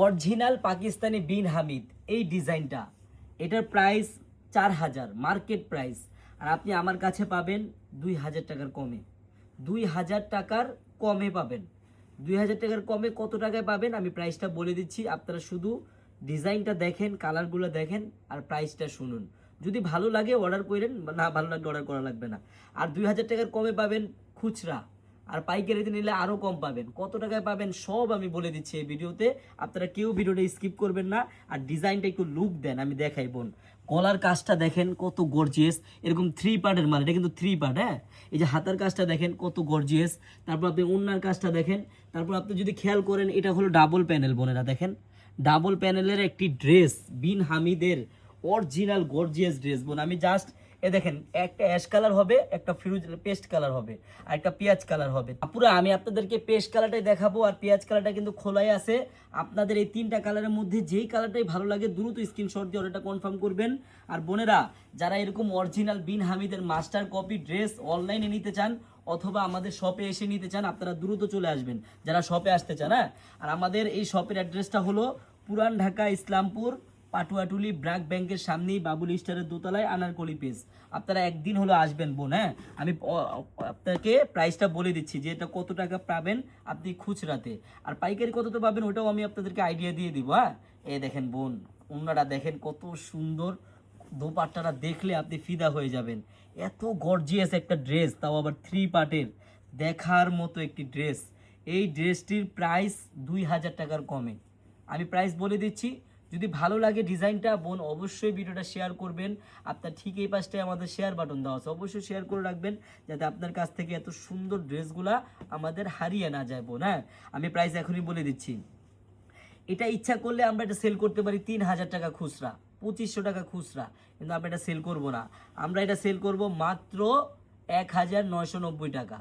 Original Pakistani বিন হামিদ এই ডিজাইনটা, এটার প্রাইস 4000 মার্কেট প্রাইস, আর আপনি আমার কাছে পাবেন 2000 টাকার কমে। 2000 টাকার কমে পাবেন। 2000 টাকার কমে কত টাকায় পাবেন আমি প্রাইসটা বলে দিচ্ছি, আপনারা শুধু ডিজাইনটা দেখেন, কালারগুলো দেখেন আর প্রাইসটা শুনুন। যদি ভালো লাগে অর্ডার করেন, না ভালো লাগলে অর্ডার করা লাগবে না। আর 2000 টাকার কমে পাবেন খুচরা, আর পাইকারিতে নিলে আরও কম পাবেন। কত টাকায় পাবেন সব আমি বলে দিচ্ছি এই ভিডিওতে, আপনারা কেউ ভিডিওটা স্কিপ করবেন না। আর ডিজাইনটা একটু লুক দেন, আমি দেখাই বোন। গলার কাজটা দেখেন কত গর্জিয়াস, এরকম 3 পার্টের মাল, এটা কিন্তু 3 পার্ট। হ্যাঁ, এই যে হাতার কাজটা দেখেন কত গর্জিয়াস, তারপর আপনি ওড়নার কাজটা দেখেন, তারপর আপনি যদি খেয়াল করেন এটা হলো ডাবল প্যানেল বোনেরা, দেখেন ডাবল প্যানেলের একটি ড্রেস, বিন হামিদের অরিজিনাল গর্জিয়াস ড্রেস বোন। আমি জাস্ট দেখেন, একটা অ্যাশ কালার হবে, একটা ফিরোজ পেস্ট কালার হবে, আর একটা পেঁয়াজ কালার হবে। পুরো আমি আপনাদেরকে পেস্ট কালারটাই দেখাবো, আর পেঁয়াজ কালারটা কিন্তু খোলাই আছে। আপনাদের এই 3টা কালারের মধ্যে যেই কালারটাই ভালো লাগে দ্রুত স্ক্রিনশট দিয়ে অর্ডারটা কনফার্ম করবেন। আর বোনেরা, যারা এরকম অরিজিনাল বিন হামিদের মাস্টার কপি ড্রেস অনলাইনে নিতে চান অথবা আমাদের শপে এসে নিতে চান, আপনারা দ্রুত চলে আসবেন যারা শপে আসতে চান। হ্যাঁ, আর আমাদের এই শপের অ্যাড্রেসটা হলো পুরান ঢাকা ইসলামপুর পাটুয়াটুলি ব্র্যাক ব্যাংকের সামনেই বাবুল স্টারের দোতলায় আনারকলি পেজ। আপনারা একদিন হলো আসবেন বোন। হ্যাঁ, আমি আপনাকে প্রাইসটা বলে দিচ্ছি যে এটা কত টাকা পাবেন আপনি খুচরাতে, আর পাইকারি কত তো পাবেন ওটাও আমি আপনাদেরকে আইডিয়া দিয়ে দিব। হ্যাঁ, এই দেখেন বোন, ওনারা দেখেন কত সুন্দর, দোপাট্টাটা দেখলে আপনি ফিদা হয়ে যাবেন। এত গর্জিয়াস একটা ড্রেস, তাও আবার 3 পার্টের, দেখার মতো একটি ড্রেস। এই ড্রেসটির প্রাইস 2000 টাকার কমে। আমি প্রাইস বলে দিচ্ছি, যদি ভালো লাগে ডিজাইনটা বোন অবশ্যই ভিডিওটা শেয়ার করবেন। আপনার ঠিক এই পাশটায় আমাদের শেয়ার বাটন দেওয়া আছে, অবশ্যই শেয়ার করে রাখবেন যাতে আপনার কাছ থেকে এত সুন্দর ড্রেসগুলা আমাদের হারিয়ে না যায় বোন। হ্যাঁ, আমি প্রাইস এখনই বলে দিচ্ছি। এটা ইচ্ছা করলে আমরা এটা সেল করতে পারি 3000 টাকা খুচরা, 2500 টাকা খুচরা, কিন্তু আমরা এটা সেল করব না। আমরা এটা সেল করব মাত্র 1990 টাকা।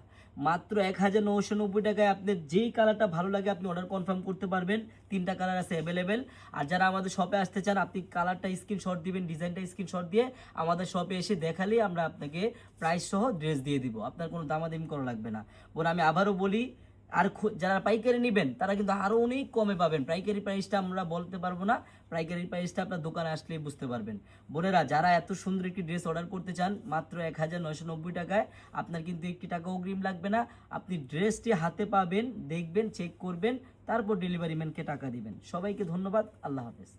মাত্র 1990 টাকায় আপনার যেই কালারটা ভালো লাগে আপনি অর্ডার কনফার্ম করতে পারবেন। 3টা কালার আছে অ্যাভেলেবেল। আর যারা আমাদের শপে আসতে চান আপনি কালারটা স্ক্রিনশট দিবেন, ডিজাইনটা স্ক্রিনশট দিয়ে আমাদের শপে এসে দেখালেই আমরা আপনাকে প্রাইস সহ ড্রেস দিয়ে দিব, আপনার কোনো দামাদামি করা লাগবে না বোন। আমি আবারও বলি, আর যারা পাইকারি নেবেন তারা কিন্তু আরও অনেক কমে পাবেন। পাইকারি প্রাইসটা আমরা বলতে পারবো না, পাইকারি প্রাইসটা আপনার দোকানে আসলেই বুঝতে পারবেন। বোনেরা, যারা এত সুন্দর একটি ড্রেস অর্ডার করতে চান মাত্র 1990 টাকায়, আপনার কিন্তু 1 টাকা অগ্রিম লাগবে না। আপনি ড্রেসটি হাতে পাবেন, দেখবেন, চেক করবেন, তারপর ডেলিভারি ম্যানকে টাকা দিবেন। সবাইকে ধন্যবাদ, আল্লাহ হাফেজ।